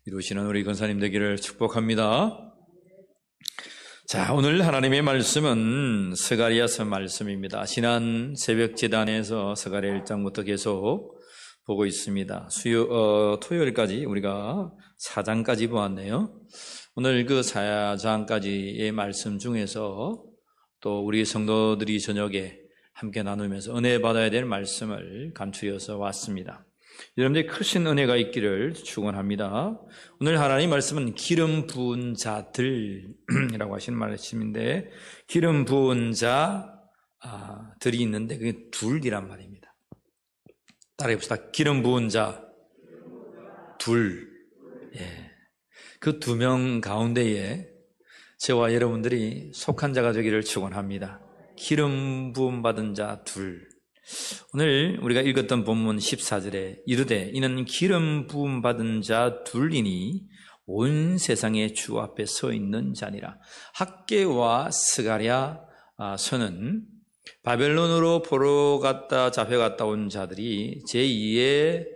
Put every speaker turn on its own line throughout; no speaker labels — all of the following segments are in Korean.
이루시는 우리 권사님 되기를 축복합니다. 자, 오늘 하나님의 말씀은 스가랴서 말씀입니다. 지난 새벽 제단에서 스가랴 1장부터 계속 보고 있습니다. 토요일까지 우리가 4장까지 보았네요. 오늘 그 4장까지의 말씀 중에서 또 우리 성도들이 저녁에 함께 나누면서 은혜 받아야 될 말씀을 간추려서 왔습니다. 여러분들이 크신 은혜가 있기를 축원합니다. 오늘 하나님 말씀은 기름 부은 자들이라고 하시는 말씀인데, 기름 부은 자들이 있는데 그게 둘이란 말입니다. 따라해 봅시다. 기름 부은 자 둘. 예. 그 두 명 가운데에 저와 여러분들이 속한 자가 되기를 축원합니다. 기름 부음 받은 자 둘. 오늘 우리가 읽었던 본문 14절에 이르되 이는 기름 부음 받은 자 둘이니 온 세상의 주 앞에 서 있는 자니라. 학개와 스가랴서는 바벨론으로 포로 갔다 잡혀갔다 온 자들이 제2의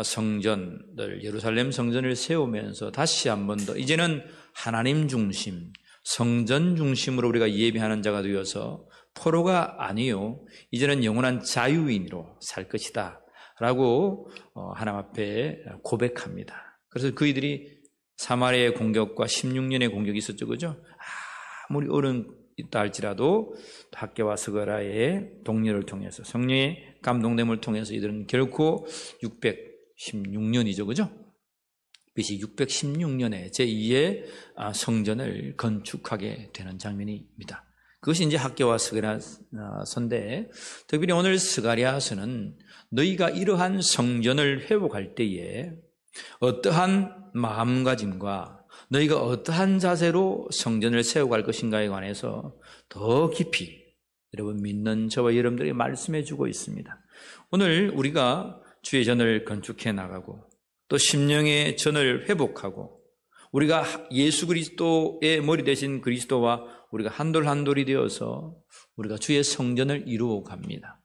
성전들, 예루살렘 성전을 세우면서 다시 한 번 더 이제는 하나님 중심, 성전 중심으로 우리가 예배하는 자가 되어서 포로가 아니요 이제는 영원한 자유인으로 살 것이다 라고 하나님 앞에 고백합니다. 그래서 그이들이 사마리아의 공격과 16년의 공격이 있었죠, 그죠? 아무리 어른 있다 할지라도 학개와 스가랴의 동료를 통해서 성령의 감동됨을 통해서 이들은 결코 616년이죠, 그죠? BC 616년에 제2의 성전을 건축하게 되는 장면입니다. 그것이 이제 학개와 스가랴서인데, 특별히 오늘 스가랴서는 너희가 이러한 성전을 회복할 때에 어떠한 마음가짐과 너희가 어떠한 자세로 성전을 세워갈 것인가에 관해서 더 깊이 여러분 믿는 저와 여러분들이 말씀해 주고 있습니다. 오늘 우리가 주의 전을 건축해 나가고 또 심령의 전을 회복하고 우리가 예수 그리스도의 머리 되신 그리스도와 우리가 한돌 한돌이 되어서 우리가 주의 성전을 이루어 갑니다.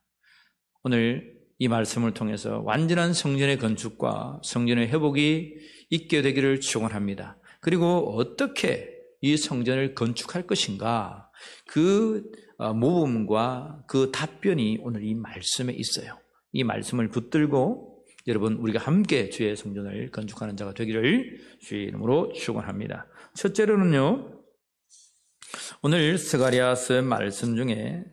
오늘 이 말씀을 통해서 완전한 성전의 건축과 성전의 회복이 있게 되기를 축원합니다. 그리고 어떻게 이 성전을 건축할 것인가, 그 모범과 그 답변이 오늘 이 말씀에 있어요. 이 말씀을 붙들고 여러분 우리가 함께 주의 성전을 건축하는 자가 되기를 주의 이름으로 축원합니다. 첫째로는요, 오늘 스가랴서 말씀 중에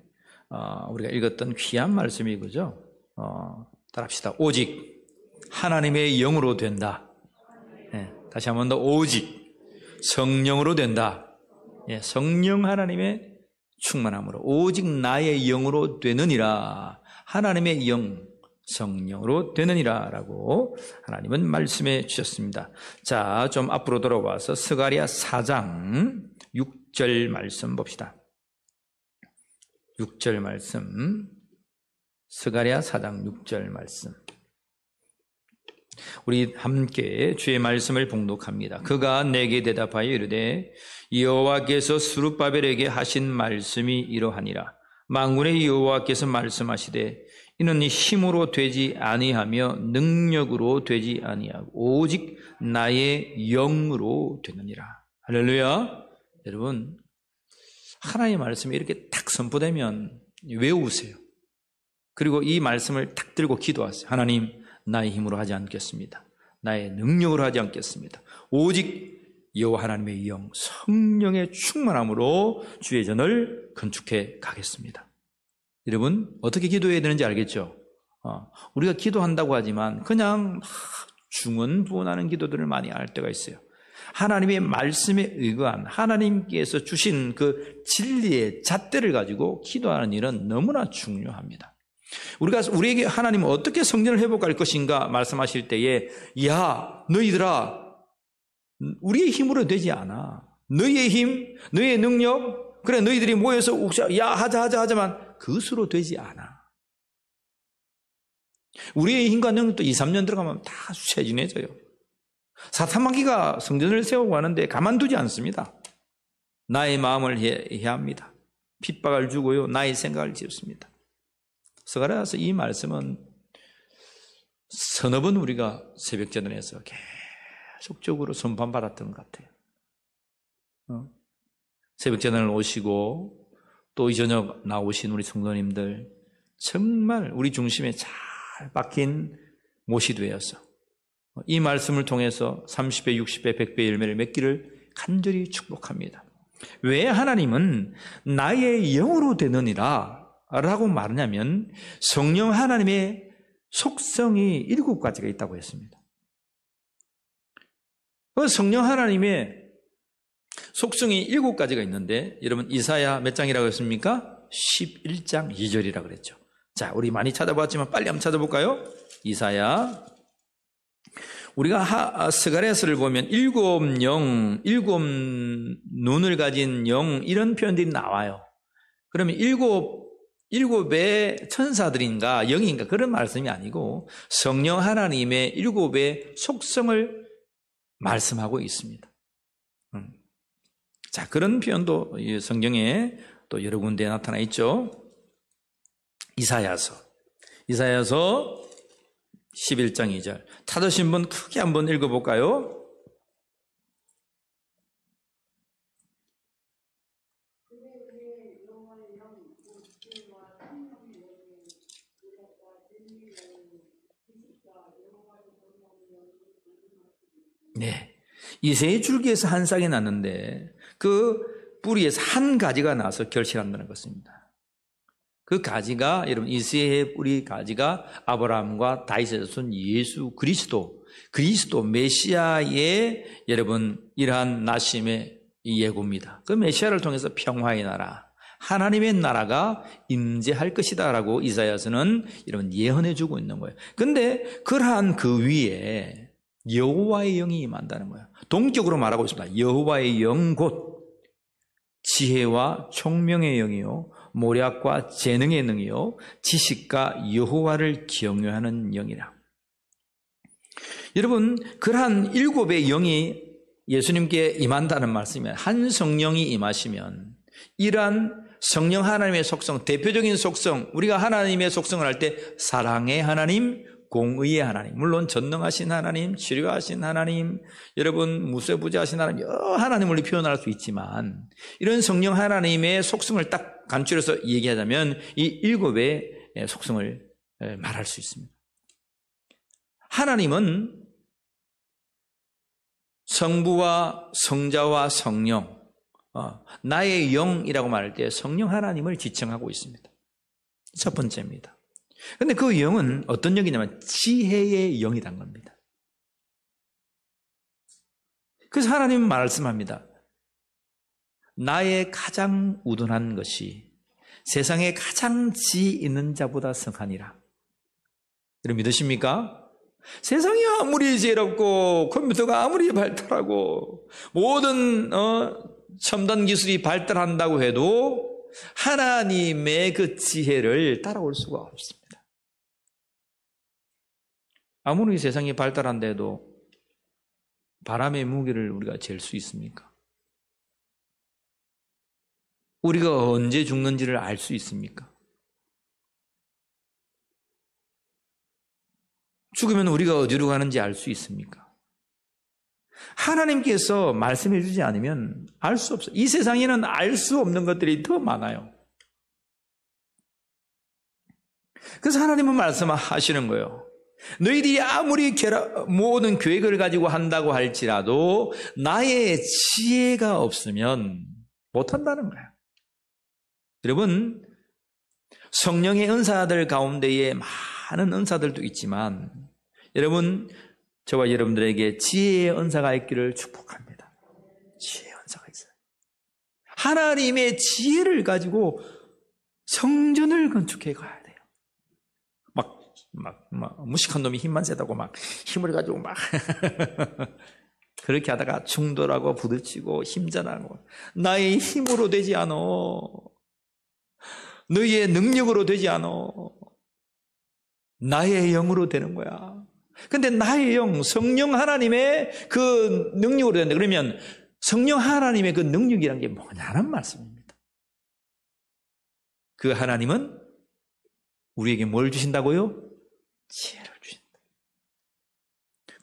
우리가 읽었던 귀한 말씀이 그죠? 따라합시다. 오직 하나님의 영으로 된다. 네, 다시 한 번 더 오직 성령으로 된다. 네, 성령 하나님의 충만함으로 오직 나의 영으로 되느니라. 하나님의 영 성령으로 되느니라 라고 하나님은 말씀해 주셨습니다. 자, 좀 앞으로 돌아와서 스가랴 4장 6절 말씀 봅시다. 6절 말씀, 스가랴 4장 6절 말씀. 우리 함께 주의 말씀을 봉독합니다. 그가 내게 대답하여 이르되 여호와께서 스룹바벨에게 하신 말씀이 이러하니라. 만군의 여호와께서 말씀하시되 이는 힘으로 되지 아니하며 능력으로 되지 아니하고 오직 나의 영으로 되느니라. 할렐루야. 여러분, 하나님의 말씀이 이렇게 딱 선포되면 외우세요. 그리고 이 말씀을 딱 들고 기도하세요. 하나님, 나의 힘으로 하지 않겠습니다. 나의 능력으로 하지 않겠습니다. 오직 여호와 하나님의 영, 성령의 충만함으로 주의 전을 건축해 가겠습니다. 여러분, 어떻게 기도해야 되는지 알겠죠? 우리가 기도한다고 하지만 그냥 중언부언하는 기도들을 많이 할 때가 있어요. 하나님의 말씀에 의거한 하나님께서 주신 그 진리의 잣대를 가지고 기도하는 일은 너무나 중요합니다. 우리에게 하나님은 어떻게 성전을 회복할 것인가 말씀하실 때에, 야, 너희들아, 우리의 힘으로 되지 않아. 너희의 힘, 너희의 능력, 그래 너희들이 모여서 야 하자만 그것으로 되지 않아. 우리의 힘과 능력도 2, 3년 들어가면 다 쇠진해져요. 사탄마귀가 성전을 세우고 하는데 가만두지 않습니다. 나의 마음을 해야 합니다. 핍박을 주고요, 나의 생각을 지었습니다. 스가랴서 이 말씀은 서너 번 우리가 새벽 전에서 계속적으로 선포받았던 것 같아요. 새벽 재단을 오시고 또 이 저녁 나오신 우리 성도님들 정말 우리 중심에 잘 박힌 못이 되어서 이 말씀을 통해서 30배, 60배, 100배 열매를 맺기를 간절히 축복합니다. 왜 하나님은 나의 영으로 되느니라 라고 말하냐면 성령 하나님의 속성이 7가지가 있다고 했습니다. 성령 하나님의 속성이 7가지가 있는데 여러분 이사야 몇 장이라고 했습니까? 11장 2절이라고 그랬죠. 자, 우리 많이 찾아봤지만 빨리 한번 찾아볼까요? 이사야. 우리가 스가랴서를 보면 7 눈을 가진 영 이런 표현들이 나와요. 그러면 7의 천사들인가 영인가 그런 말씀이 아니고 성령 하나님의 7의 속성을 말씀하고 있습니다. 자, 그런 표현도 성경에 또 여러 군데 나타나 있죠. 이사야서 11장 2절 찾으신 분 크게 한번 읽어볼까요? 네, 이새의 줄기에서 한 싹이 났는데 그 뿌리에서 한 가지가 나서 결실한다는 것입니다. 그 가지가 여러분 이새의 뿌리 가지가 아브라함과 다윗에서 쏜 예수 그리스도 메시아의 여러분 이러한 나심의 예고입니다. 그 메시아를 통해서 평화의 나라 하나님의 나라가 임재할 것이다 라고 이사야서는 여러분 예언해 주고 있는 거예요. 그런데 그러한 그 위에 여호와의 영이 임한다는 거예요. 동격으로 말하고 있습니다. 여호와의 영 곧 지혜와 총명의 영이요 모략과 재능의 영이요 지식과 여호와를 경외하는 영이라. 여러분 그러한 7의 영이 예수님께 임한다는 말씀이에요. 한 성령이 임하시면 이러한 성령 하나님의 속성, 대표적인 속성, 우리가 하나님의 속성을 할 때 사랑의 하나님, 공의의 하나님, 물론 전능하신 하나님, 치료하신 하나님, 여러분 무쇠부재하신 하나님, 여러 하나님을 표현할 수 있지만 이런 성령 하나님의 속성을 딱 간추려서 얘기하자면 이 7의 속성을 말할 수 있습니다. 하나님은 성부와 성자와 성령, 나의 영이라고 말할 때 성령 하나님을 지칭하고 있습니다. 첫 번째입니다. 그런데 그 영은 어떤 영이냐면 지혜의 영이란 겁니다. 그래서 하나님은 말씀합니다. 나의 가장 우둔한 것이 세상에 가장 지혜 있는 자보다 성하니라. 여러분 믿으십니까? 세상이 아무리 지혜롭고 컴퓨터가 아무리 발달하고 모든 첨단 기술이 발달한다고 해도 하나님의 그 지혜를 따라올 수가 없습니다. 아무리 세상이 발달한데도 바람의 무게를 우리가 잴 수 있습니까? 우리가 언제 죽는지를 알 수 있습니까? 죽으면 우리가 어디로 가는지 알 수 있습니까? 하나님께서 말씀해 주지 않으면 알 수 없어요. 이 세상에는 알 수 없는 것들이 더 많아요. 그래서 하나님은 말씀하시는 거예요. 너희들이 아무리 모든 계획을 가지고 한다고 할지라도 나의 지혜가 없으면 못한다는 거예요. 여러분, 성령의 은사들 가운데에 많은 은사들도 있지만 여러분, 저와 여러분들에게 지혜의 은사가 있기를 축복합니다. 지혜의 은사가 있어요. 하나님의 지혜를 가지고 성전을 건축해 가야 돼요. 막 무식한 놈이 힘만 세다고 막 힘을 가지고 막 그렇게 하다가 충돌하고 부딪히고 힘전하고 나의 힘으로 되지 않아. 너희의 능력으로 되지 않아. 나의 영으로 되는 거야. 근데 나의 영, 성령 하나님의 그 능력으로 된다. 그러면 성령 하나님의 그 능력이란 게 뭐냐는 말씀입니다. 그 하나님은 우리에게 뭘 주신다고요? 지혜를 주신다.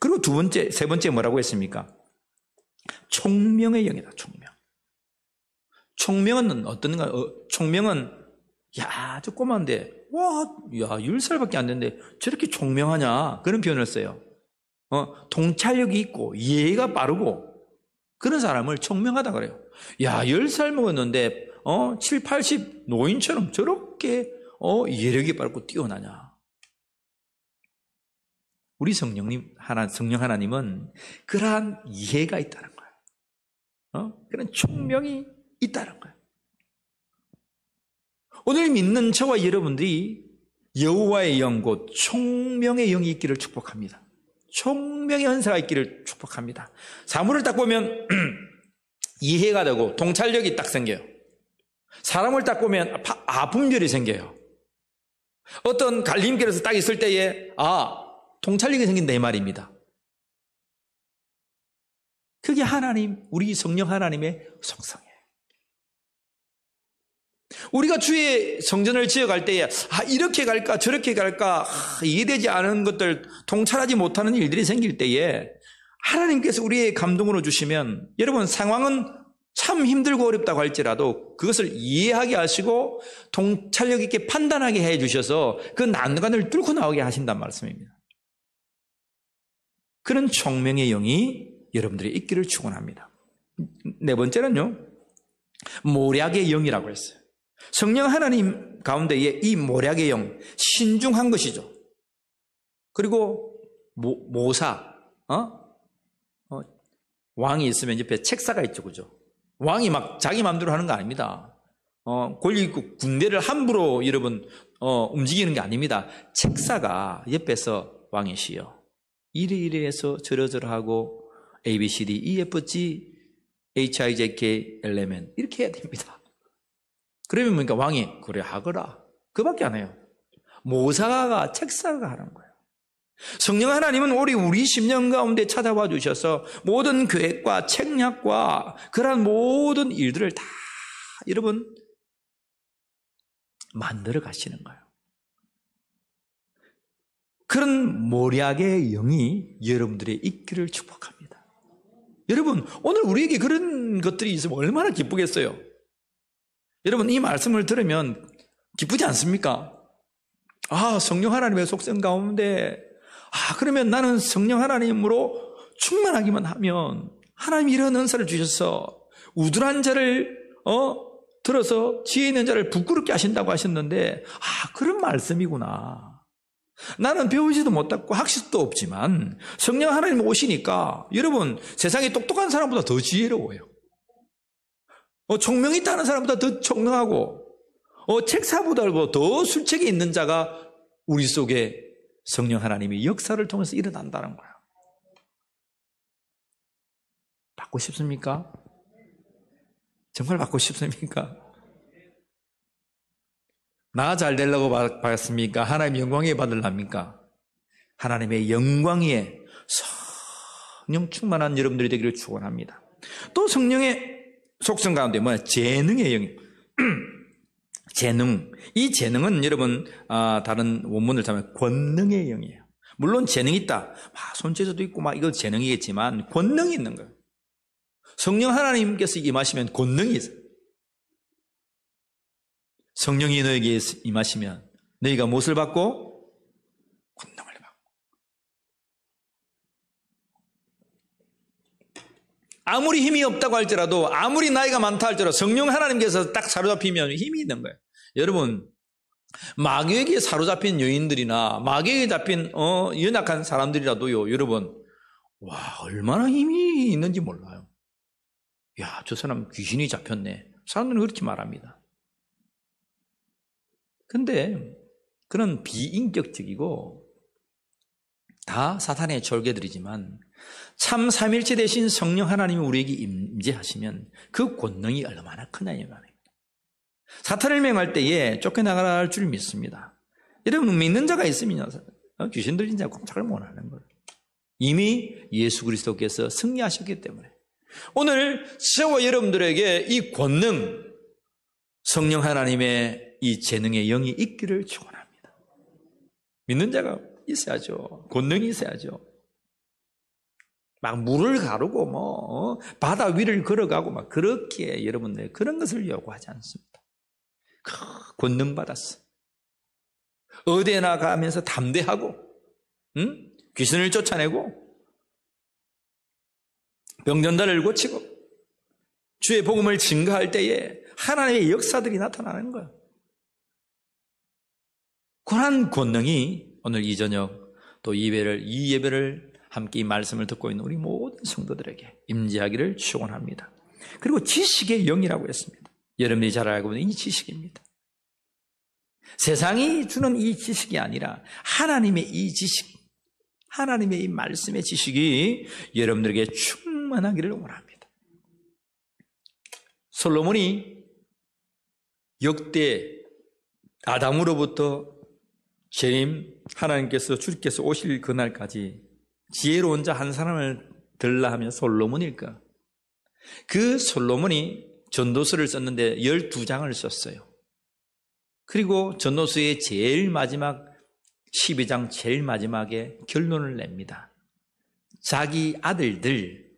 그리고 세 번째 뭐라고 했습니까? 총명의 영이다, 총명. 총명은 어떤가? 총명은, 야, 저 꼬마인데, 와, 야, 10살밖에 안 됐는데 저렇게 총명하냐? 그런 표현을 써요. 통찰력이 있고, 이해가 빠르고, 그런 사람을 총명하다 그래요. 야, 10살 먹었는데, 7, 80 노인처럼 저렇게, 이해력이 빠르고 뛰어나냐? 우리 성령 하나님은 그러한 이해가 있다는 거예요. 그런 총명이 있다는 거예요. 오늘 믿는 저와 여러분들이 여호와의 영, 곧 총명의 영이 있기를 축복합니다. 총명의 은사가 있기를 축복합니다. 사물을 딱 보면 이해가 되고 통찰력이 딱 생겨요. 사람을 딱 보면 분별이 생겨요. 어떤 갈림길에서 딱 있을 때에 통찰력이 생긴다 이 말입니다. 그게 하나님, 우리 성령 하나님의 속성이에요. 우리가 주의 성전을 지어갈 때에 이렇게 갈까 저렇게 갈까 이해되지 않은 것들, 통찰하지 못하는 일들이 생길 때에 하나님께서 우리의 감동으로 주시면, 여러분 상황은 참 힘들고 어렵다고 할지라도 그것을 이해하게 하시고 통찰력 있게 판단하게 해 주셔서 그 난관을 뚫고 나오게 하신단 말씀입니다. 그런 총명의 영이 여러분들이 있기를 축원합니다. 네 번째는요, 모략의 영이라고 했어요. 성령 하나님 가운데에 이 모략의 영, 신중한 것이죠. 그리고 모사, 왕이 있으면 옆에 책사가 있죠, 그죠? 왕이 막 자기 마음대로 하는 거 아닙니다. 권리 있고 군대를 함부로 여러분 움직이는 게 아닙니다. 책사가 옆에서 왕이시여, 이래 해서 저러저러하고 ABCD, EFG, HIJK, LMN 이렇게 해야 됩니다. 그러면 뭡니까? 왕이 그래 하거라, 그밖에 안 해요. 모사가 책사가 하는 거예요. 성령 하나님은 우리 심령 가운데 찾아와 주셔서 모든 계획과 책략과 그러한 모든 일들을 다 여러분 만들어 가시는 거예요. 그런 모략의 영이 여러분들의 있기를 축복합니다. 여러분, 오늘 우리에게 그런 것들이 있으면 얼마나 기쁘겠어요. 여러분, 이 말씀을 들으면 기쁘지 않습니까? 성령 하나님의 속성 가운데 그러면 나는 성령 하나님으로 충만하기만 하면 하나님이 이런 은사를 주셔서 우둔한 자를 들어서 지혜 있는 자를 부끄럽게 하신다고 하셨는데 그런 말씀이구나. 나는 배우지도 못했고 학식도 없지만 성령 하나님 오시니까 여러분, 세상에 똑똑한 사람보다 더 지혜로워요. 총명이 있다는 사람보다 더 총명하고 책사보다 더 술책이 있는 자가 우리 속에 성령 하나님이 역사를 통해서 일어난다는 거예요. 받고 싶습니까? 정말 받고 싶습니까? 나 잘 되려고 받습니까? 하나님의 영광에 받으랍니까? 하나님의 영광에 성령 충만한 여러분들이 되기를 축원합니다. 또 성령의 속성 가운데 재능의 영. 재능. 이 재능은 여러분 다른 원문을 찾으면 권능의 영이에요. 물론 재능이 있다. 손재주도 있고 이거 재능이겠지만 권능이 있는 거예요. 성령 하나님께서 임하시면 권능이 있어요. 성령이 너에게 임하시면 너희가 무엇을 받고? 권능을 받고. 아무리 힘이 없다고 할지라도, 아무리 나이가 많다 할지라도 성령 하나님께서 딱 사로잡히면 힘이 있는 거예요. 여러분, 마귀에게 사로잡힌 여인들이나 마귀에게 잡힌 연약한 사람들이라도요, 여러분, 얼마나 힘이 있는지 몰라요. 야, 저 사람 귀신이 잡혔네. 사람들은 그렇게 말합니다. 근데 그런 비인격적이고 다 사탄의 졸개들이지만 참 삼일체 되신 성령 하나님이 우리에게 임재하시면 그 권능이 얼마나 크냐 이 말입니다. 사탄을 맹할 때에 쫓겨나가라 할 줄 믿습니다. 여러분, 믿는 자가 있으면 귀신 들린 자가 꼼짝을 못하는 거예요. 이미 예수 그리스도께서 승리하셨기 때문에. 오늘 저와 여러분들에게 이 권능, 성령 하나님의 이 재능의 영이 있기를 축원합니다. 믿는 자가 있어야죠. 권능이 있어야죠. 막 물을 가르고 바다 위를 걸어가고 막 그렇게 여러분들 그런 것을 요구하지 않습니다. 권능 받았어. 어디에나 가면서 담대하고, 귀신을 쫓아내고, 병전자를 고치고, 주의 복음을 증거할 때에 하나님의 역사들이 나타나는 거예요. 그러한 권능이 오늘 이 저녁 또 이 예배를 함께 이 말씀을 듣고 있는 우리 모든 성도들에게 임재하기를 축원합니다. 그리고 지식의 영이라고 했습니다. 여러분이 잘 알고 있는 이 지식입니다. 세상이 주는 이 지식이 아니라 하나님의 이 지식, 하나님의 이 말씀의 지식이 여러분들에게 충만하기를 원합니다. 솔로몬이 역대 아담으로부터 재림 하나님께서 주께서 오실 그날까지 지혜로운 자 한 사람을 들라 하면 솔로몬일까? 그 솔로몬이 전도서를 썼는데 12장을 썼어요. 그리고 전도서의 제일 마지막 12장 제일 마지막에 결론을 냅니다. 자기 아들들,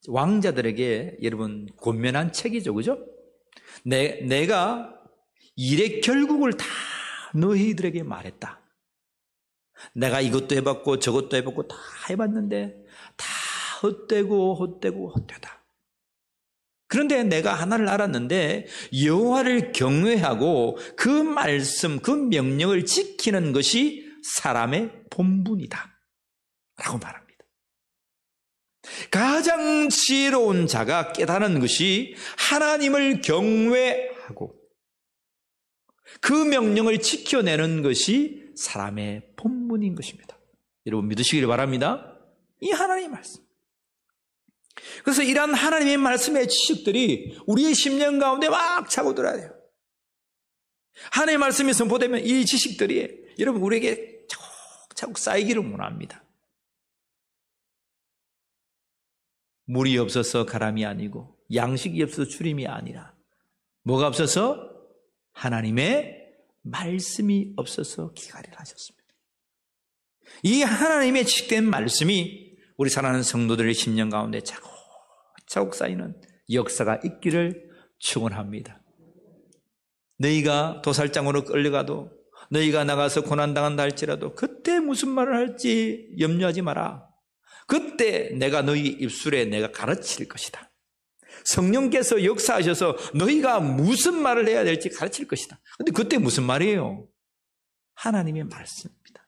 왕자들에게 여러분 권면한 책이죠. 그죠? 내가 일의 결국을 다 너희들에게 말했다. 내가 이것도 해봤고 저것도 해봤고 다 해봤는데 다 헛되다. 그런데 내가 하나를 알았는데 여호와를 경외하고 그 말씀, 그 명령을 지키는 것이 사람의 본분이다 라고 말합니다. 가장 지혜로운 자가 깨닫는 것이 하나님을 경외하고 그 명령을 지켜내는 것이 사람의 본분인 것입니다. 여러분 믿으시길 바랍니다. 이 하나님의 말씀. 그래서 이러한 하나님의 말씀의 지식들이 우리의 심령 가운데 막 차고 들어야 돼요. 하나님의 말씀이 선포되면 이 지식들이 여러분 우리에게 차곡차곡 쌓이기를 원합니다. 물이 없어서 가람이 아니고 양식이 없어서 주림이 아니라 뭐가 없어서? 하나님의 말씀이 없어서 기갈을 하셨습니다. 이 하나님의 지식된 말씀이 우리 사랑하는 성도들의 심령 가운데 차곡차곡 쌓이는 역사가 있기를 축원합니다. 너희가 도살장으로 끌려가도 너희가 나가서 고난당한다 할지라도 그때 무슨 말을 할지 염려하지 마라. 그때 내가 너희 입술에 내가 가르칠 것이다. 성령께서 역사하셔서 너희가 무슨 말을 해야 될지 가르칠 것이다. 근데 그때 무슨 말이에요? 하나님의 말씀입니다.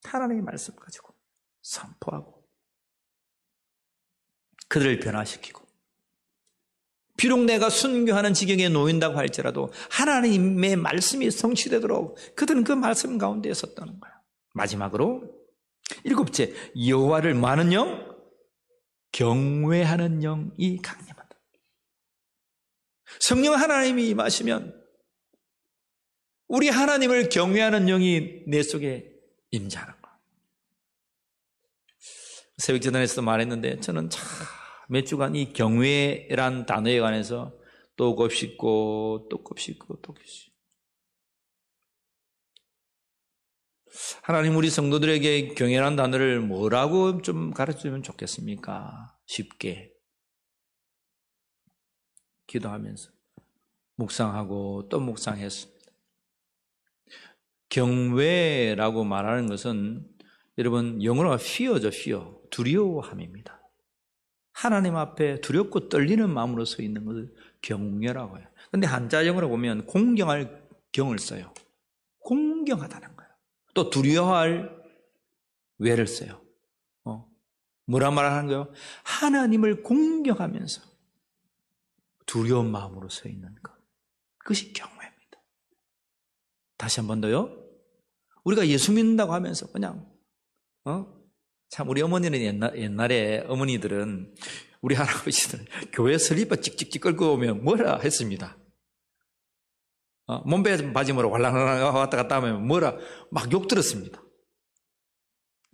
하나님의 말씀 가지고 선포하고 그들을 변화시키고 비록 내가 순교하는 지경에 놓인다고 할지라도 하나님의 말씀이 성취되도록 그들은 그 말씀 가운데 섰다는 거예요. 마지막으로 7째, 여호와를 많은 영, 경외하는 영이 강림한다. 성령 하나님이 임하시면 우리 하나님을 경외하는 영이 내 속에 임재하는 거예요. 새벽재단에서도 말했는데 저는 참 몇 주간 이 경외란 단어에 관해서 또 곱씹고 또 곱씹고 또 곱씹고 하나님 우리 성도들에게 경외란 단어를 뭐라고 좀 가르쳐주면 좋겠습니까? 쉽게 기도하면서 묵상하고 또 묵상했습니다. 경외라고 말하는 것은 여러분 영어로 fear죠. fear. 두려워함입니다. 하나님 앞에 두렵고 떨리는 마음으로 서 있는 것을 경외라고 해요. 그런데 한자형으로 보면 공경할 경을 써요. 공경하다는 거예요. 또 두려워할 외를 써요. 뭐라 말하는 거예요? 하나님을 공경하면서 두려운 마음으로 서 있는 것. 그것이 경외입니다. 다시 한 번 더요. 우리가 예수 믿는다고 하면서 그냥 참 우리 어머니는 옛날에 어머니들은 우리 할아버지들은 교회 설립바 찍찍찍 끌고 오면 뭐라 했습니다. 몸빼 바지 뭐라 왈랑왈랑 왔다 갔다 하면 뭐라 막 욕 들었습니다.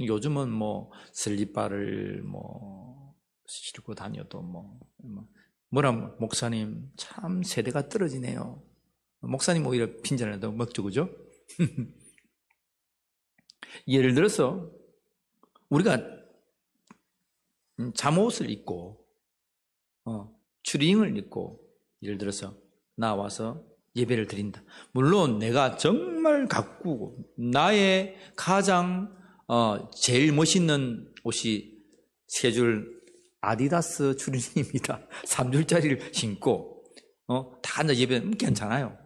요즘은 뭐 설립바를 뭐 싣고 다녀도 뭐라 목사님 참 세대가 떨어지네요. 목사님 오히려 핀잔을 더 먹죠, 그죠? 예를 들어서 우리가 잠옷을 입고 추리닝을 입고 예를 들어서 나와서 예배를 드린다. 물론 내가 정말 가꾸고 나의 가장 제일 멋있는 옷이 3줄 아디다스 추리닝입니다. 3줄짜리를 신고 다 앉아 예배는 괜찮아요.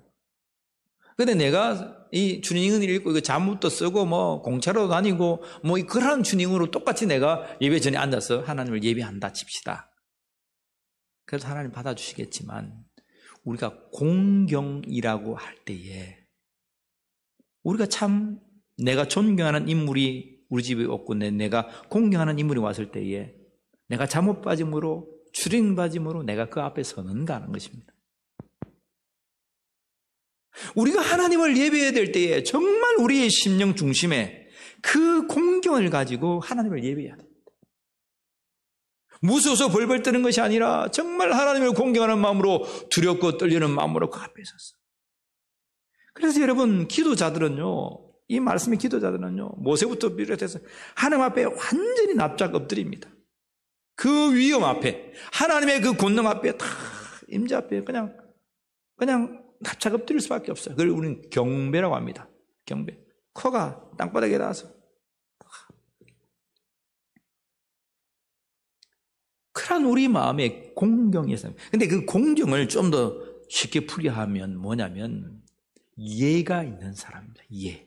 근데 내가 이 추리닝을 입고 이거 잠옷도 쓰고 뭐 공차로 다니고 뭐 그런 추리닝으로 똑같이 내가 예배 전에 앉아서 하나님을 예배한다 칩시다. 그래서 하나님 받아주시겠지만 우리가 공경이라고 할 때에 우리가 참 내가 존경하는 인물이 우리 집에 없고 내가 공경하는 인물이 왔을 때에 내가 잠옷 빠짐으로 추리닝 빠짐으로 내가 그 앞에 서는가 하는 것입니다. 우리가 하나님을 예배해야 될 때에 정말 우리의 심령 중심에 그 공경을 가지고 하나님을 예배해야 됩니다. 무서워서 벌벌 떠는 것이 아니라 정말 하나님을 공경하는 마음으로 두렵고 떨리는 마음으로 그 앞에 섰어. 그래서 여러분 기도자들은요, 이 말씀의 기도자들은요, 모세부터 비롯해서 하나님 앞에 완전히 납작 엎드립니다. 그 위엄 앞에, 하나님의 그 권능 앞에 다 임재 앞에 그냥 납작 엎드릴 수밖에 없어요. 그걸 우리는 경배라고 합니다. 경배. 코가 땅바닥에 닿아서. 그런 우리 마음의 공경이 있어요. 근데 그 공경을 좀 더 쉽게 풀이하면 뭐냐면 예가 있는 사람입니다. 예.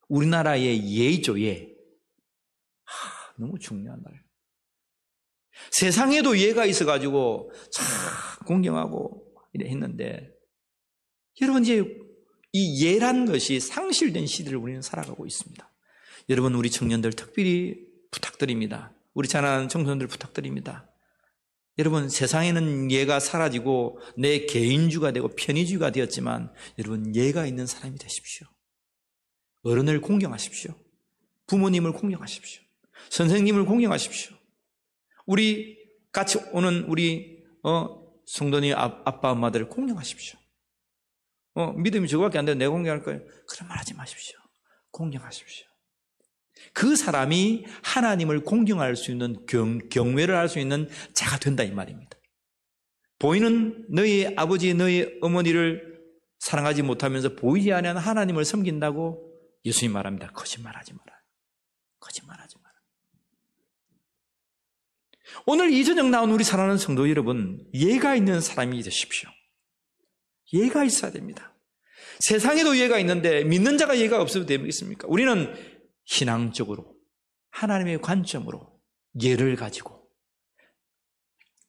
우리나라의 예죠, 예. 너무 중요한 말이에요. 세상에도 예가 있어가지고 참 공경하고 이래 했는데 여러분 이제 이 예란 것이 상실된 시대를 우리는 살아가고 있습니다. 여러분 우리 청년들 특별히 부탁드립니다. 우리 자라나는 청소년들 부탁드립니다. 여러분 세상에는 예가 사라지고 내 개인주의가 되고 편의주의가 되었지만 여러분 예가 있는 사람이 되십시오. 어른을 공경하십시오. 부모님을 공경하십시오. 선생님을 공경하십시오. 우리 같이 오는 우리 성도님 아빠 엄마들을 공경하십시오. 믿음이 저거밖에 안 돼도 내가 공경할 거예요. 그런 말 하지 마십시오. 공경하십시오. 그 사람이 하나님을 공경할 수 있는 경외를 할 수 있는 자가 된다 이 말입니다. 보이는 너희 아버지 너희 어머니를 사랑하지 못하면서 보이지 않는 하나님을 섬긴다고 예수님 말합니다. 거짓말하지 마라. 거짓말하지 마라. 오늘 이 저녁 나온 우리 사랑하는 성도 여러분, 예가 있는 사람이 되십시오. 예가 있어야 됩니다. 세상에도 예가 있는데 믿는 자가 예가 없어도 되겠습니까? 우리는 신앙적으로 하나님의 관점으로 예를 가지고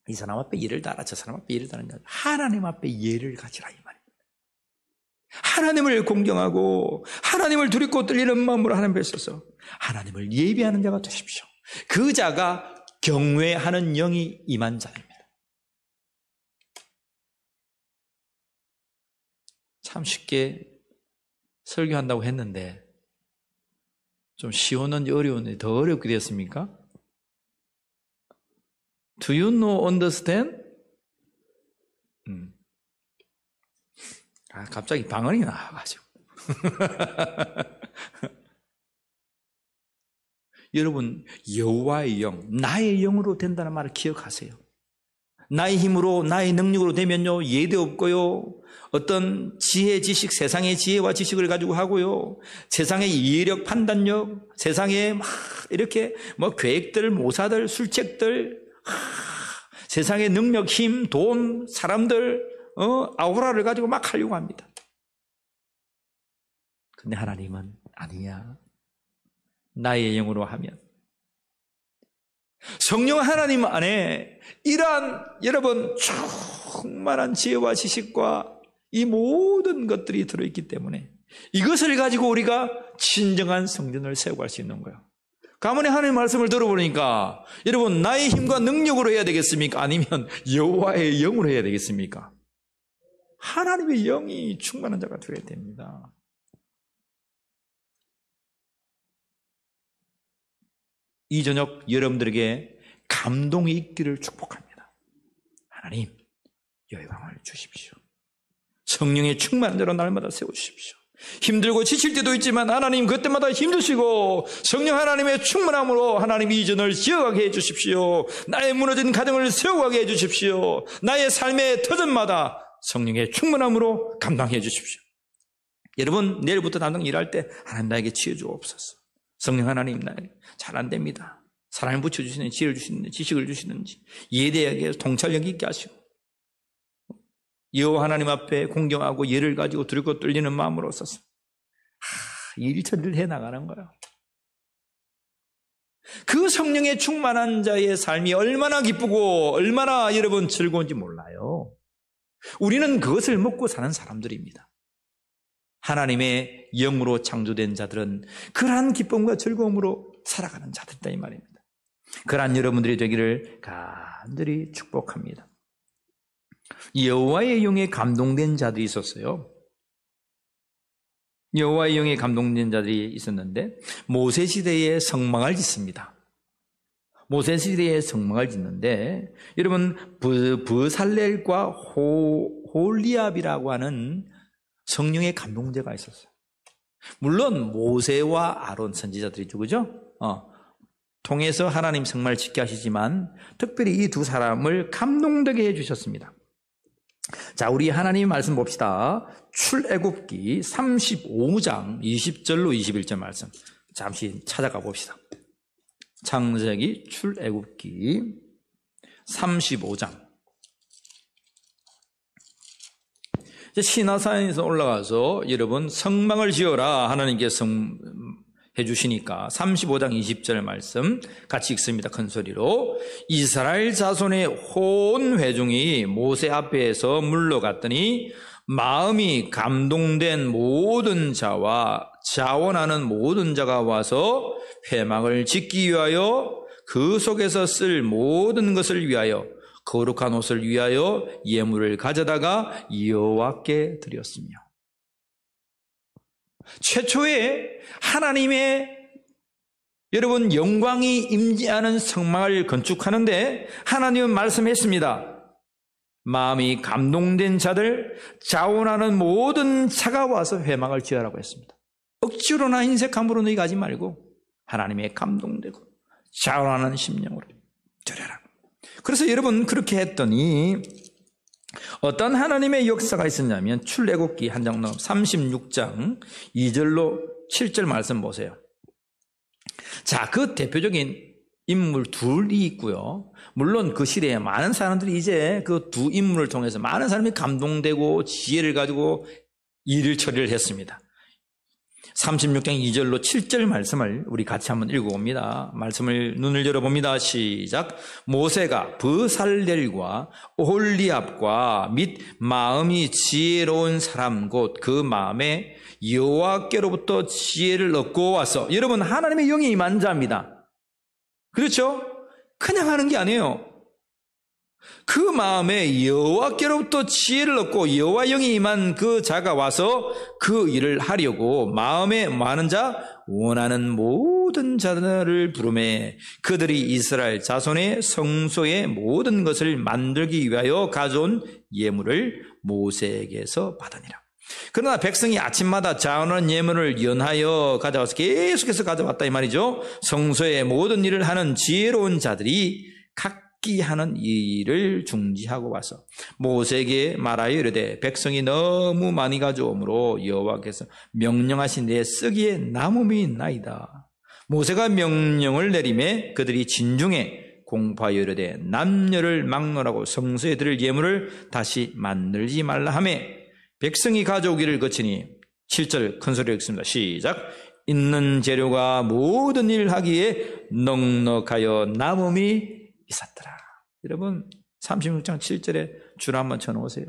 이 사람 앞에 예를 달아 저 사람 앞에 예를 다는 게 아니라 하나님 앞에 예를 가지라 이 말입니다. 하나님을 공경하고 하나님을 두렵고 떨리는 마음으로 하나님 앞에 서서 하나님을 예배하는 자가 되십시오. 그 자가 경외하는 영이 임한 자입니다. 참 쉽게 설교한다고 했는데 좀 쉬웠는지 어려웠는지 더 어렵게 되었습니까? Do you know, understand? 갑자기 방언이 나와가지고. 여러분, 여호와의 영, 나의 영으로 된다는 말을 기억하세요. 나의 힘으로, 나의 능력으로 되면요, 예도 없고요, 어떤 지혜, 지식, 세상의 지혜와 지식을 가지고 하고요, 세상의 예력, 판단력, 세상에 막 이렇게 계획들, 모사들, 술책들, 세상의 능력, 힘, 돈, 사람들, 아우라를 가지고 막 하려고 합니다. 근데 하나님은 아니야. 나의 영으로 하면. 성령 하나님 안에 이러한 여러분 충만한 지혜와 지식과 이 모든 것들이 들어있기 때문에 이것을 가지고 우리가 진정한 성전을 세워갈 수 있는 거예요. 가문의 하나님의 말씀을 들어보니까 여러분 나의 힘과 능력으로 해야 되겠습니까? 아니면 여호와의 영으로 해야 되겠습니까? 하나님의 영이 충만한 자가 되어야 됩니다. 이 저녁 여러분들에게 감동이 있기를 축복합니다. 하나님, 영광을 주십시오. 성령의 충만한 자로 날마다 세우십시오. 힘들고 지칠 때도 있지만 하나님 그때마다 힘드시고 성령 하나님의 충만함으로 하나님 이전을 지어가게 해주십시오. 나의 무너진 가정을 세워가게 해주십시오. 나의 삶의 터전마다 성령의 충만함으로 감당해 주십시오. 여러분, 내일부터 당장 일할 때 하나님 나에게 치워주옵소서. 성령 하나님, 나에게 잘 안 됩니다. 사랑을 붙여주시는지, 지혜를 주시는지, 지식을 주시는지, 예대하게 통찰력 있게 하시고, 여호와 하나님 앞에 공경하고 예를 가지고 두렵고 떨리는 마음으로 써서 일처리를 해나가는 거예요. 그 성령의 충만한 자의 삶이 얼마나 기쁘고 얼마나 여러분 즐거운지 몰라요. 우리는 그것을 먹고 사는 사람들입니다. 하나님의 영으로 창조된 자들은 그러한 기쁨과 즐거움으로 살아가는 자들이다 이 말입니다. 그러한 여러분들이 되기를 간절히 축복합니다. 여호와의 영에 감동된 자들이 있었어요. 여호와의 영에 감동된 자들이 있었는데 모세 시대에 성막을 짓습니다. 모세 시대에 성막을 짓는데 여러분 브살렐과 홀리압이라고 하는 성령의 감동자가 있었어요. 물론 모세와 아론 선지자들이죠, 그죠? 통해서 하나님 성막을 짓게 하시지만 특별히 이 두 사람을 감동되게 해주셨습니다. 자, 우리 하나님 말씀 봅시다. 출애굽기 35장 20절로 21절 말씀 잠시 찾아가 봅시다. 창세기 출애굽기 35장. 시나산에서 올라가서 여러분 성막을 지어라 하나님께서 해주시니까 35장 20절 말씀 같이 읽습니다. 큰 소리로. 이스라엘 자손의 온 회중이 모세 앞에서 물러갔더니 마음이 감동된 모든 자와 자원하는 모든 자가 와서 회막을 짓기 위하여 그 속에서 쓸 모든 것을 위하여 거룩한 옷을 위하여 예물을 가져다가 여호와께 드렸으며. 최초에 하나님의 여러분 영광이 임재하는 성막을 건축하는데 하나님은 말씀했습니다. 마음이 감동된 자들, 자원하는 모든 자가 와서 회막을 지으라고 했습니다. 억지로나 인색함으로 너희가 하지 말고 하나님의 감동되고 자원하는 심령으로 드려라. 그래서 여러분 그렇게 했더니 어떤 하나님의 역사가 있었냐면 출애굽기 한 장 넘어 36장 2절로 7절 말씀 보세요. 자, 그 대표적인 인물 둘이 있고요. 물론 그 시대에 많은 사람들이 이제 그 두 인물을 통해서 많은 사람이 감동되고 지혜를 가지고 일을 처리를 했습니다. 36장 2절로 7절 말씀을 우리 같이 한번 읽어봅니다. 말씀을 눈을 열어봅니다. 시작. 모세가 브살렐과 오홀리압과 및 마음이 지혜로운 사람 곧 그 마음에 여호와께로부터 지혜를 얻고 와서, 여러분 하나님의 영이 임한 자입니다. 그렇죠? 그냥 하는 게 아니에요. 그 마음에 여호와께로부터 지혜를 얻고 여호와 영이 임한 그 자가 와서 그 일을 하려고 마음에 많은 자 원하는 모든 자들을 부르매 그들이 이스라엘 자손의 성소의 모든 것을 만들기 위하여 가져온 예물을 모세에게서 받으니라. 그러나 백성이 아침마다 자원한 예물을 연하여 가져와서 계속해서 가져왔다 이 말이죠. 성소의 모든 일을 하는 지혜로운 자들이 각기 하는 일을 중지하고 와서 모세에게 말하여 이르되 백성이 너무 많이 가져오므로 여호와께서 명령하신 데 쓰기에 남음이 있나이다. 모세가 명령을 내리매 그들이 진중에 공파하여 이르되 남녀를 막론하고 성소에 드릴 예물을 다시 만들지 말라 하매 백성이 가져오기를 거치니 7절 큰 소리로 읽습니다. 시작. 있는 재료가 모든 일을 하기에 넉넉하여 남음이 있었더라. 여러분 36장 7절에 줄 한번 쳐놓으세요.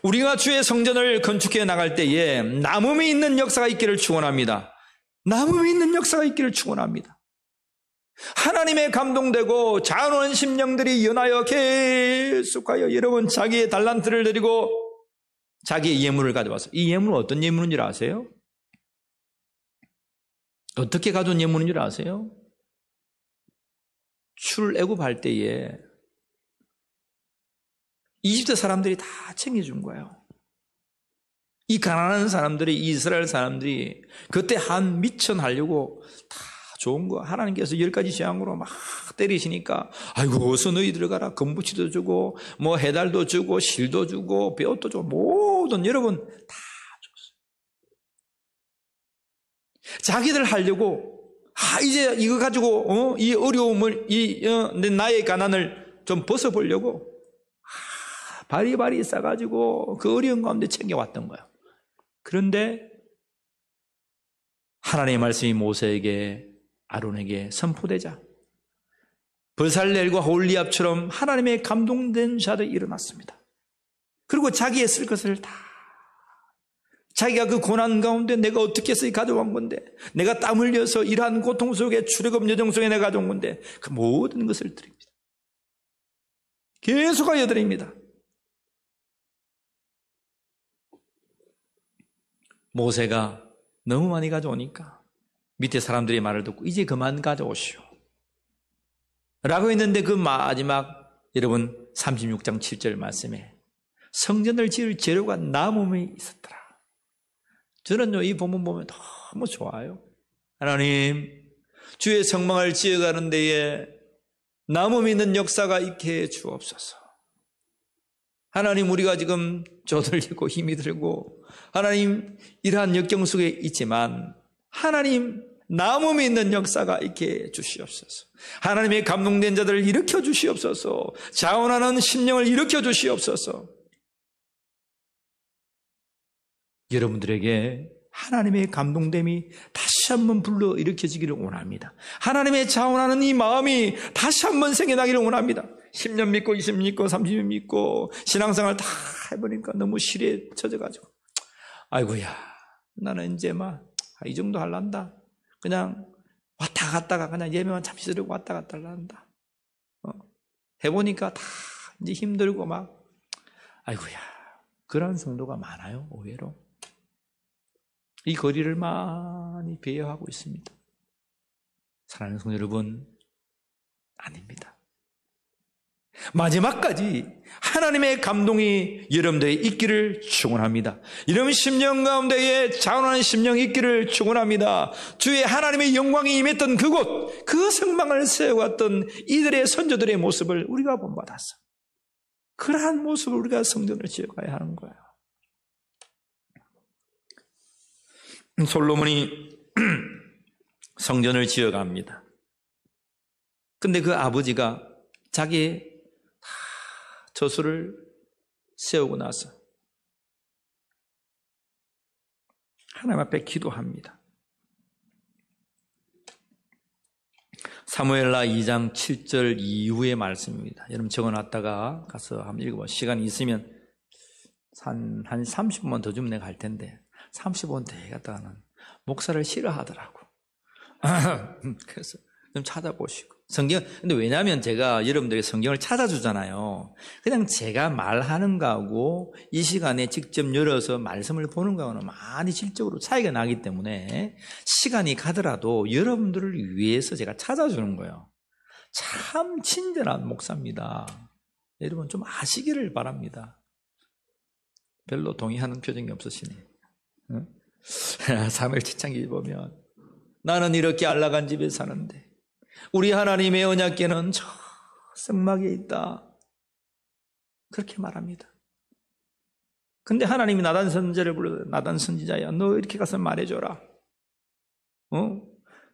우리가 주의 성전을 건축해 나갈 때에 남음이 있는 역사가 있기를 축원합니다. 남음이 있는 역사가 있기를 축원합니다. 하나님의 감동되고 자원하는 심령들이 연하여 계속하여 여러분 자기의 달란트를 드리고 자기의 예물을 가져와서, 이 예물은 어떤 예물인 줄 아세요? 어떻게 가져온 예물인 줄 아세요? 출애굽할 때에 이집트 사람들이 다 챙겨준 거예요. 이 가난한 사람들이, 이스라엘 사람들이 그때 한 미천 하려고 다 좋은 거 하나님께서 10가지 재앙으로 막 때리시니까 아이고 어서 너희 들어가라. 금부치도 주고 뭐 해달도 주고 실도 주고 뼈도 주고 모든 여러분 다 줬어요. 자기들 하려고 이제 이거 가지고 이 어려움을 나의 가난을 좀 벗어보려고 바리바리 싸가지고 그 어려운 가운데 챙겨왔던 거예요. 그런데 하나님의 말씀이 모세에게 아론에게 선포되자 버살렐과 홀리압처럼 하나님의 감동된 자들이 일어났습니다. 그리고 자기의 쓸 것을 다 자기가 그 고난 가운데 내가 어떻게 해서 가져온 건데 내가 땀 흘려서 일한 고통 속에 출애굽 여정 속에 내가 가져온 건데 그 모든 것을 드립니다. 계속하여 드립니다. 모세가 너무 많이 가져오니까 밑에 사람들의 말을 듣고 이제 그만 가져오시오 라고 했는데 그 마지막 여러분 36장 7절 말씀에 성전을 지을 재료가 나무에 있었더라. 저는요 이 본문 보면 너무 좋아요. 하나님 주의 성막을 지어가는 데에 나무 믿는 역사가 있게 해 주옵소서. 하나님 우리가 지금 쪼들리고 힘이 들고 하나님 이러한 역경 속에 있지만 하나님 나무 믿는 역사가 있게 해 주시옵소서. 하나님의 감동된 자들을 일으켜 주시옵소서. 자원하는 심령을 일으켜 주시옵소서. 여러분들에게 하나님의 감동됨이 다시 한번 불러 일으켜지기를 원합니다. 하나님의 자원하는 이 마음이 다시 한번 생겨나기를 원합니다. 10년 믿고 20년 믿고 30년 믿고 신앙생활 다 해보니까 너무 실에 젖어가지고 아이고야 나는 이제 이 정도 할란다. 그냥 왔다 갔다가 그냥 예배만 잠시 들고 왔다 갔다 할란다. 해보니까 다 이제 힘들고 아이고야 그런 성도가 많아요. 의외로 이 거리를 많이 배회하고 있습니다. 사랑하는 성도 여러분 아닙니다. 마지막까지 하나님의 감동이 여러분들에 있기를 축원합니다. 여러분 심령 가운데에 자원하는 심령이 있기를 축원합니다. 주의 하나님의 영광이 임했던 그곳 그 성막을 세워왔던 이들의 선조들의 모습을 우리가 본받았어. 그러한 모습을 우리가 성전을 지어가야 하는 거예요. 솔로몬이 성전을 지어갑니다. 근데 그 아버지가 자기의 저수를 세우고 나서 하나님 앞에 기도합니다. 사무엘라 2장 7절 이후의 말씀입니다. 여러분 적어놨다가 가서 한번 읽어봐. 시간이 있으면 한 30분만 더 주면 내가 할 텐데 30분 더 해갔다가는 목사를 싫어하더라고. 그래서 좀 찾아보시고. 근데 왜냐하면 제가 여러분들에게 성경을 찾아주잖아요. 그냥 제가 말하는 거하고 이 시간에 직접 열어서 말씀을 보는 거하고는 많이 질적으로 차이가 나기 때문에 시간이 가더라도 여러분들을 위해서 제가 찾아주는 거예요. 참 친절한 목사입니다. 여러분 좀 아시기를 바랍니다. 별로 동의하는 표정이 없으시네. 응? 사무엘 지창기 보면 나는 이렇게 안락한 집에 사는데 우리 하나님의 언약궤는 저 성막에 있다. 그렇게 말합니다. 근데 하나님이 나단 선지자를 불러서 나단 선지자야 너 이렇게 가서 말해줘라.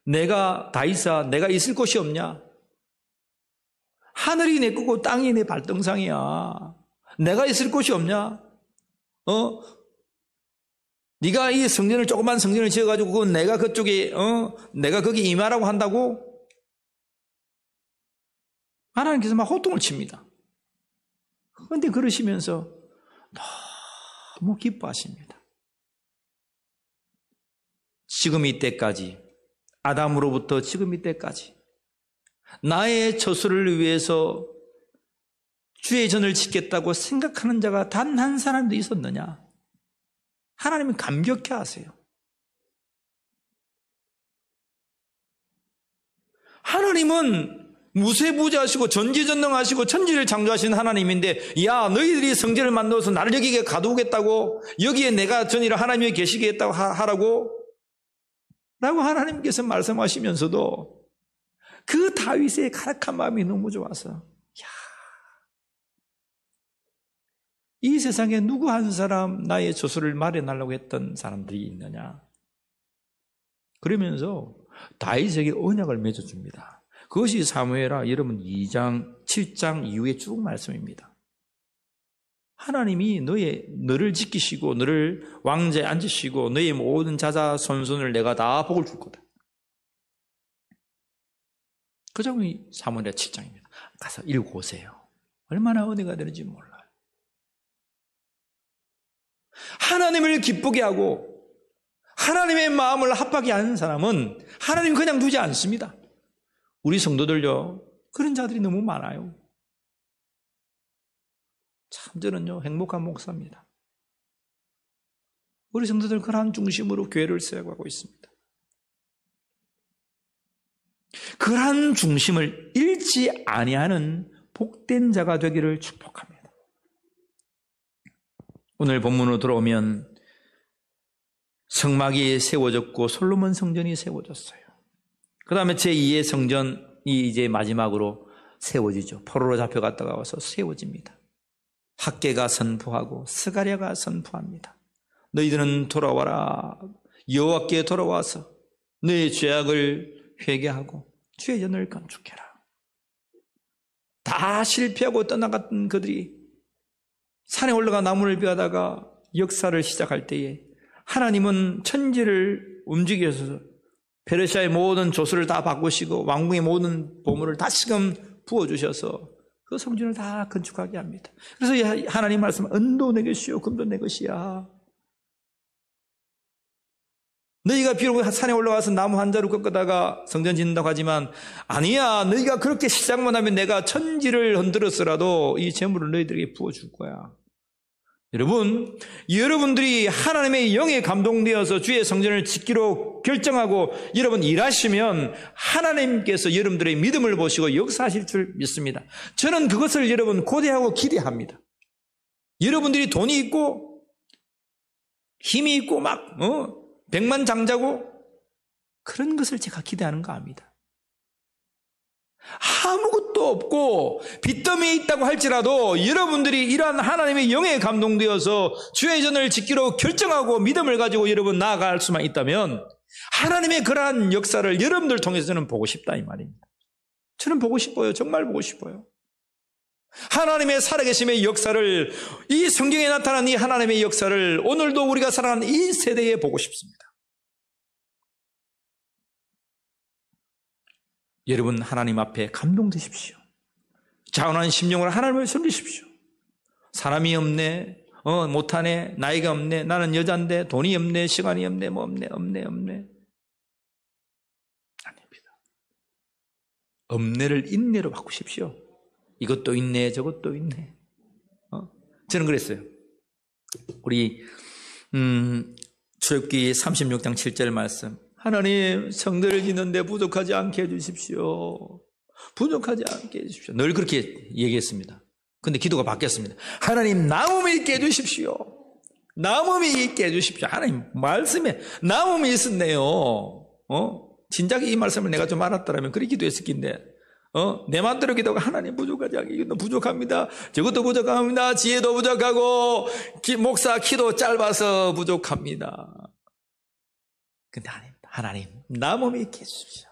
내가 다이사 내가 있을 곳이 없냐? 하늘이 내 거고 땅이 내 발등상이야. 내가 있을 곳이 없냐? 네가 이 성전을 조그만 성전을 지어가지고 그건 내가 그쪽에 내가 거기 임하라고 한다고? 하나님께서 막 호통을 칩니다. 그런데 그러시면서 너무 기뻐하십니다. 지금 이때까지 아담으로부터 지금 이때까지 나의 저수를 위해서 주의 전을 짓겠다고 생각하는 자가 단 한 사람도 있었느냐? 하나님은 감격해 하세요. 하나님은 무세부자하시고 전지전능하시고 천지를 창조하신 하나님인데, 야, 너희들이 성전을 만들어서 나를 여기에 가두겠다고, 여기에 내가 전이라 하나님이 계시겠다고 하라고 라고 하나님께서 말씀하시면서도 그 다윗의 가락한 마음이 너무 좋아서, 이 세상에 누구 한 사람 나의 저수를 마련하려고 했던 사람들이 있느냐. 그러면서 다윗에게 언약을 맺어줍니다. 그것이 사무엘하 여러분 2장, 7장 이후에 쭉 말씀입니다. 하나님이 너를 지키시고 너를 왕좌에 앉으시고 너의 모든 자자 손손을 내가 다 복을 줄 거다. 그 장면이 사무엘하 7장입니다. 가서 읽어보세요. 얼마나 은혜가 되는지 몰라요. 하나님을 기쁘게 하고 하나님의 마음을 합하게 하는 사람은 하나님 그냥 두지 않습니다. 우리 성도들요, 그런 자들이 너무 많아요. 참 저는요 행복한 목사입니다. 우리 성도들 그러한 중심으로 교회를 세워가고 있습니다. 그러한 중심을 잃지 아니하는 복된 자가 되기를 축복합니다. 오늘 본문으로 들어오면 성막이 세워졌고 솔로몬 성전이 세워졌어요. 그 다음에 제2의 성전이 이제 마지막으로 세워지죠. 포로로 잡혀갔다가 와서 세워집니다. 학개가 선포하고 스가랴가 선포합니다. 너희들은 돌아와라. 여호와께 돌아와서 너의 죄악을 회개하고 주의 전을 건축해라. 다 실패하고 떠나갔던 그들이 산에 올라가 나무를 베다가 역사를 시작할 때에 하나님은 천지를 움직여서 페르시아의 모든 조수를 다 바꾸시고 왕궁의 모든 보물을 다시금 부어주셔서 그 성전을 다 건축하게 합니다. 그래서 하나님 말씀, 은도 내 것이요 금도 내 것이야. 너희가 비록 산에 올라가서 나무 한 자루 꺾다가 성전 짓는다고 하지만 아니야, 너희가 그렇게 시작만 하면 내가 천지를 흔들었으라도 이 재물을 너희들에게 부어줄 거야. 여러분들이 하나님의 영에 감동되어서 주의 성전을 짓기로 결정하고 여러분 일하시면 하나님께서 여러분들의 믿음을 보시고 역사하실 줄 믿습니다. 저는 그것을 여러분 고대하고 기대합니다. 여러분들이 돈이 있고 힘이 있고 막 백만장자고 그런 것을 제가 기대하는가 합니다. 아무것도 없고 빚더미에 있다고 할지라도 여러분들이 이러한 하나님의 영에 감동되어서 주의 전을 짓기로 결정하고 믿음을 가지고 여러분 나아갈 수만 있다면 하나님의 그러한 역사를 여러분들 통해서 저는 보고 싶다 이 말입니다. 저는 보고 싶어요. 정말 보고 싶어요. 하나님의 살아계심의 역사를, 이 성경에 나타난 이 하나님의 역사를 오늘도 우리가 살아가는 이 세대에 보고 싶습니다. 여러분 하나님 앞에 감동되십시오. 자원한 심령으로 하나님을 섬기십시오. 사람이 없네, 못하네, 나이가 없네, 나는 여잔데 돈이 없네, 시간이 없네, 뭐 없네. 아닙니다. 없네를 인내로 바꾸십시오. 이것도 있네, 저것도 있네. 저는 그랬어요. 우리 출애굽기 36장 7절 말씀, 하나님 성전을 짓는데 부족하지 않게 해주십시오. 부족하지 않게 해주십시오. 늘 그렇게 얘기했습니다. 근데 기도가 바뀌었습니다. 하나님 나무미 있게 해주십시오. 나무미 있게 해주십시오. 하나님 말씀에 나무미 있었네요. 진작 이 말씀을 내가 좀 알았더라면 그렇게 기도했을 텐데 내 마음대로 기도하고 하나님 부족하지 않게, 이것도 부족합니다. 저것도 부족합니다. 지혜도 부족하고 목사 키도 짧아서 부족합니다. 근데 하나님 나무미 있게 해주십시오.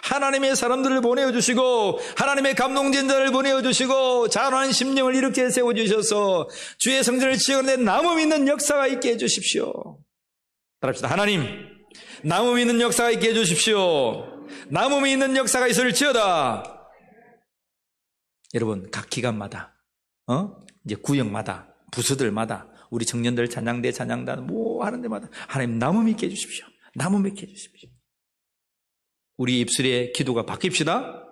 하나님의 사람들을 보내어주시고 하나님의 감동된 자를 보내어주시고 자원한 심령을 이렇게 세워주셔서 주의 성전을 지어내 나무 믿는 역사가 있게 해주십시오. 따라합시다. 하나님 나무 믿는 역사가 있게 해주십시오. 나무 믿는 역사가 있을지어다. 여러분 각 기간마다 이제 구역마다 부서들마다 우리 청년들 찬양대 찬양단 뭐 하는 데마다 하나님 나무 믿게 해주십시오. 나무 믿게 해주십시오. 우리 입술의 기도가 바뀝시다.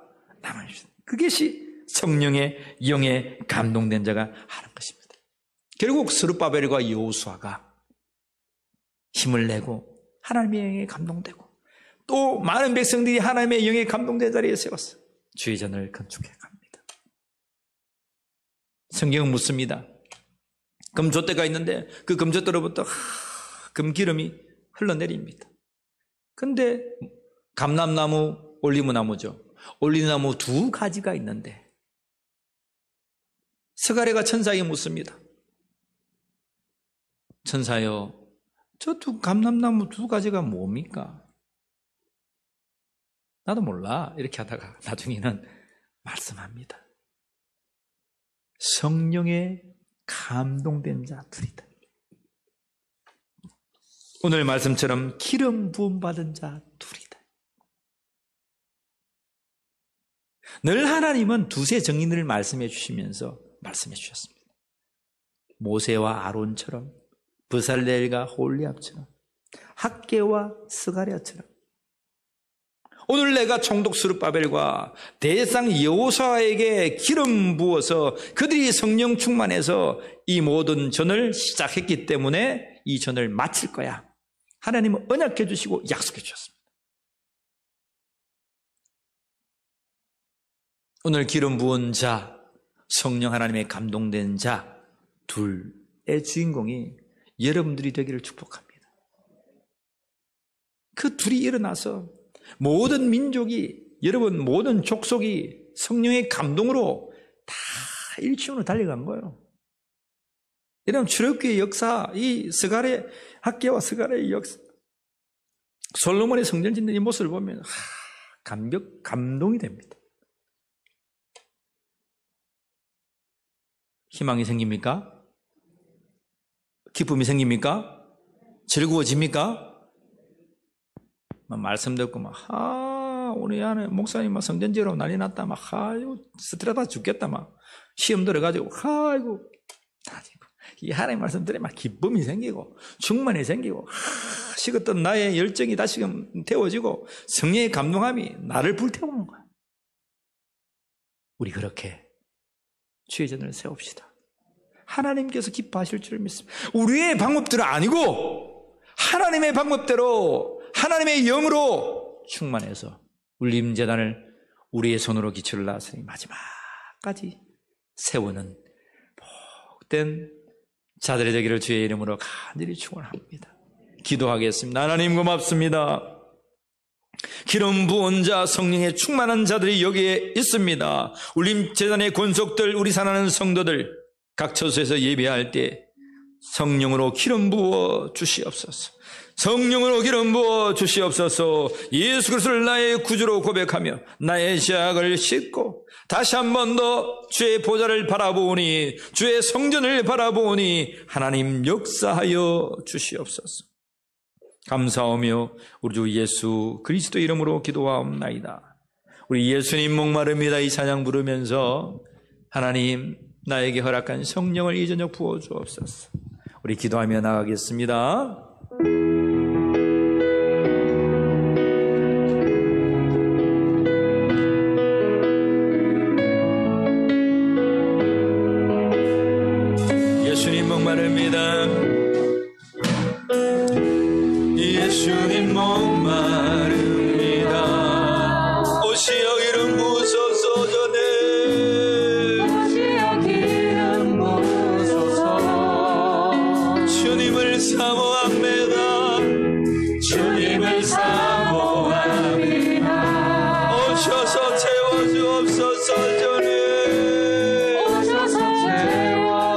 나무 믿습시다. 그것이 성령의 영에 감동된 자가 하는 것입니다. 결국 스룹바벨과 여호수아가 힘을 내고 하나님의 영에 감동되고 또 많은 백성들이 하나님의 영에 감동된 자리에 세웠어요. 주의 전을 건축해 갑니다. 성경은 묻습니다. 금촛대가 있는데 그 금촛대로부터 금기름이 흘러내립니다. 근데 감람나무, 올리브나무죠. 올리브나무 2가지가 있는데 스가랴가 천사에게 묻습니다. 천사여, 저 감람나무 2가지가 뭡니까? 나도 몰라. 이렇게 하다가 나중에는 말씀합니다. 성령에 감동된 자들이다. 오늘 말씀처럼 기름 부음 받은 자 둘이다. 늘 하나님은 2세 증인을 말씀해 주시면서 말씀해 주셨습니다. 모세와 아론처럼, 브살렐과 홀리압처럼, 학개와 스가랴처럼. 오늘 내가 총독 스룹바벨과 대상 여호수아에게 기름 부어서 그들이 성령 충만해서 이 모든 전을 시작했기 때문에 이 전을 마칠 거야. 하나님은 언약해 주시고 약속해 주셨습니다. 오늘 기름 부은 자, 성령 하나님의 감동된 자 둘의 주인공이 여러분들이 되기를 축복합니다. 그 둘이 일어나서 모든 민족이, 여러분 모든 족속이 성령의 감동으로 다 일치원으로 달려간 거예요. 여러분 출애굽기의 역사, 이 스가랴, 학개와 스가랴의 역사, 솔로몬의 성전 짓는 이 모습을 보면 감동이 됩니다. 희망이 생깁니까? 기쁨이 생깁니까? 즐거워집니까? 말씀 듣고 우리 안에 목사님 성전 지으라고 난리 났다. 이거 스트레스 죽겠다. 시험 들어가지고, 이 하나님 말씀 들으면 기쁨이 생기고, 충만이 생기고, 식었던 나의 열정이 다시금 태워지고, 성령의 감동함이 나를 불태우는 거야. 우리 그렇게 주의 전을 세웁시다. 하나님께서 기뻐하실 줄 믿습니다. 우리의 방법들은 아니고 하나님의 방법대로 하나님의 영으로 충만해서 울림재단을 우리의 손으로 기초를 놨으니 마지막까지 세우는 복된 자들의 되기를 주의 이름으로 간절히 축원합니다. 기도하겠습니다. 하나님 고맙습니다. 기름 부은 자, 성령의 충만한 자들이 여기에 있습니다. 울림재단의 권속들, 우리 사랑하는 성도들, 각 처소에서 예배할 때 성령으로 기름 부어 주시옵소서. 성령으로 기름 부어 주시옵소서. 예수 그리스도를 나의 구주로 고백하며 나의 죄악을 씻고 다시 한 번 더 주의 보좌를 바라보니, 주의 성전을 바라보니 하나님 역사하여 주시옵소서. 감사하며 우리 주 예수 그리스도 이름으로 기도하옵나이다. 우리 예수님 목마릅니다. 이 찬양 부르면서 하나님 나에게 허락한 성령을 이 저녁 부어 주옵소서. 우리 기도하며 나가겠습니다. 예수님 목마릅니다. 예수님 목마릅니다. 오시어 기름 부으소서. 전에 오시어 기름 부으소서. 주님을 사모합니다. 주님을 사모합니다. 오셔서 채워주옵소서. 전에 오셔서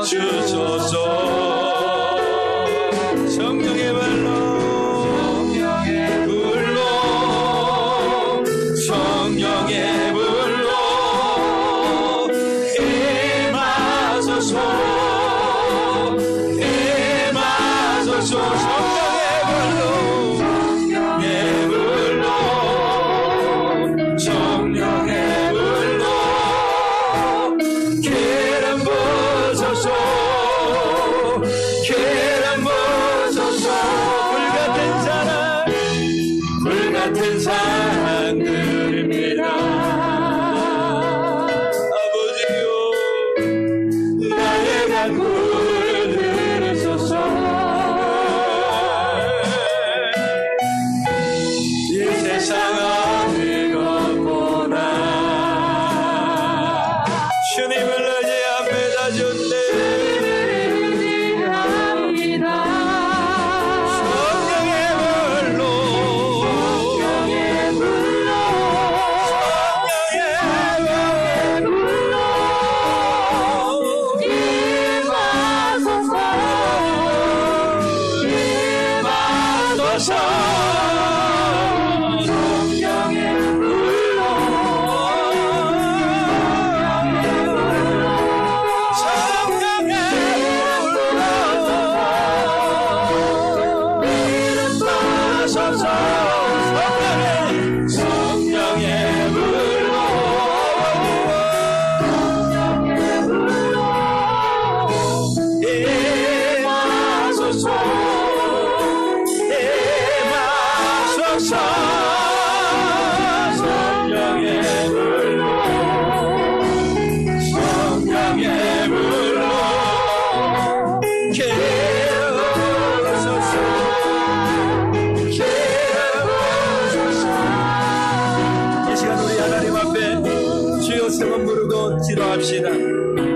채워주소서. 성령의 발로, 성령의 불로 임하소서. 임하소서. 성령의 불로, 성령의 불로 기름 부으소서. 기름 부으소서. 불같은 사랑들입니다. 아버지요, 나의 간구를 들으소서. 이 세상 어느 것보다 주셨네.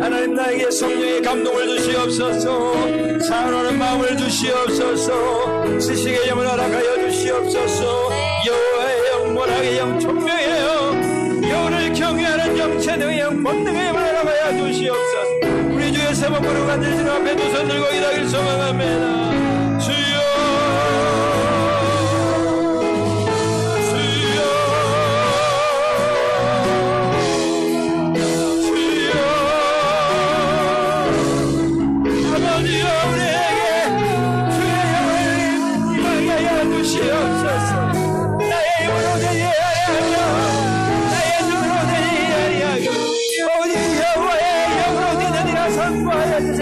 하나님 나에게 성령의 감동을 주시옵소서. 사랑하는 마음을 주시옵소서. 지식의 영을 허락하여 주시옵소서. 여호와의 영, 모락의 영, 총명의 영, 여호와를 경외하는 영, 재능의 영, 본능의 영을 허락하여 주시옵소서. 우리 주의 세번 부르고 앉으시는 앞에 두 손 들고 기다릴 소망합니다. 주여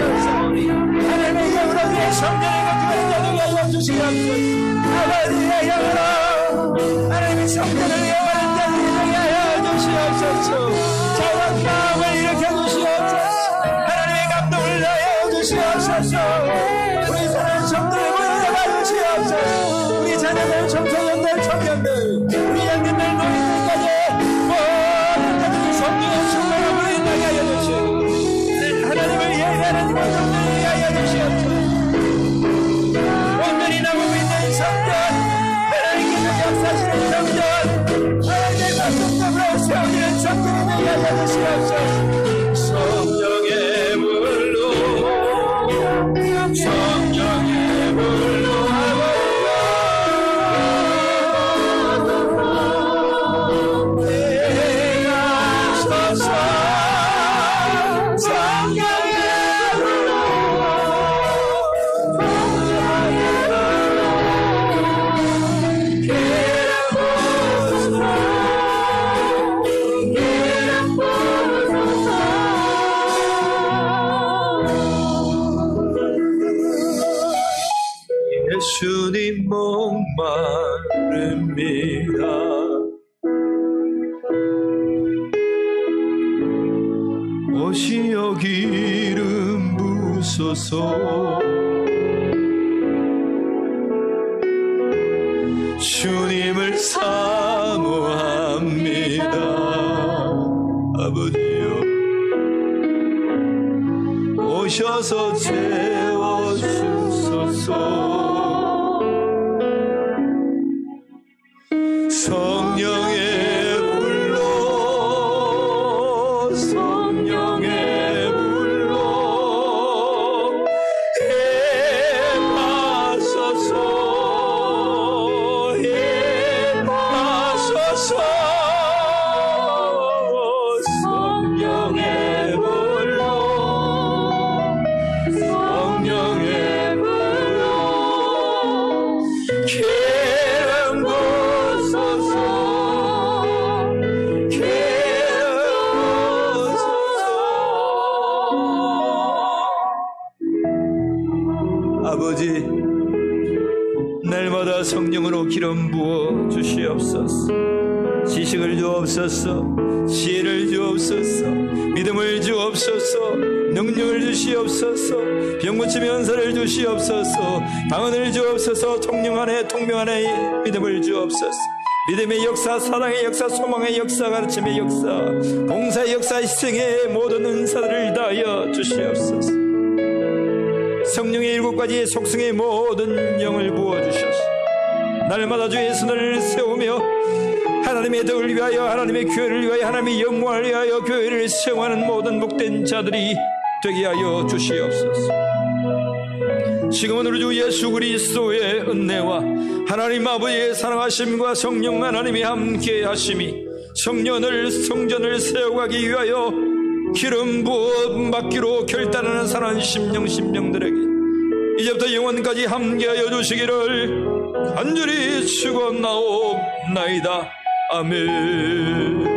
하나님의 영으로 위해 성전을 거듭하는 자들이 하여 주시옵소서. 아버지의 영으로 하나님의 성전을 영원한 자들이 하여 주시옵소서. 자원 마음을 일으켜 주시옵소서. 하나님의 감동을 하여 주시옵소서. 우리 사랑하는 성도를 모여나가 주시옵소서. 우리 자녀들, 청소년들, 청년들, 우리 양들들, 노인들까지 모든 자들이 성령의 충만함으로 인하게 하여 주시옵소서. 하나님을 예배하는 모든 하여 주시옵소서. 온전히 나오고 있는 성전, 하나님께서 역사하시는 성전, 하나님의 말씀으로 세워지는 성전이 되게 하여 주시옵소서. 성령의 물로, 성령의 물로 예수님 목마릅니다. 오시어 기름 부소서. 주님을 사모합니다. 아버지여 오셔서 채워주소서. 성령의 불로, 성령의 불로 임하소서, 임하소서. 성령의 불로, 성령의 불로 기름 부소서, 아버지, 날마다 성령으로 기름 부어 주시옵소서. 지식을 주옵소서, 지혜를 주옵소서, 믿음을 주옵소서, 능력을 주시옵소서, 병고침의 은사를 주시옵소서, 방언을 주옵소서, 통령 안에 통명 안에 믿음을 주옵소서. 믿음의 역사, 사랑의 역사, 소망의 역사, 가르침의 역사, 봉사의 역사, 희생의 모든 은사들을 다하여
주시옵소서. 성령의 7가지의 속성의 모든 영을 부어주셔서 날마다 주의 손을 세우며 하나님의 덕을 위하여, 하나님의 교회를 위하여, 하나님의 영광을 위하여 교회를 세워가는 모든 복된 자들이 되게 하여 주시옵소서. 지금은 우리 주 예수 그리스도의 은혜와 하나님 아버지의 사랑하심과 성령 하나님이 함께 하심이 성전을 세워가기 위하여 기름 부어 받기로 결단하는 사랑하는 심령들에게 이제부터 영원까지 함께하여 주시기를 간절히 축원나옵나이다. 아멘.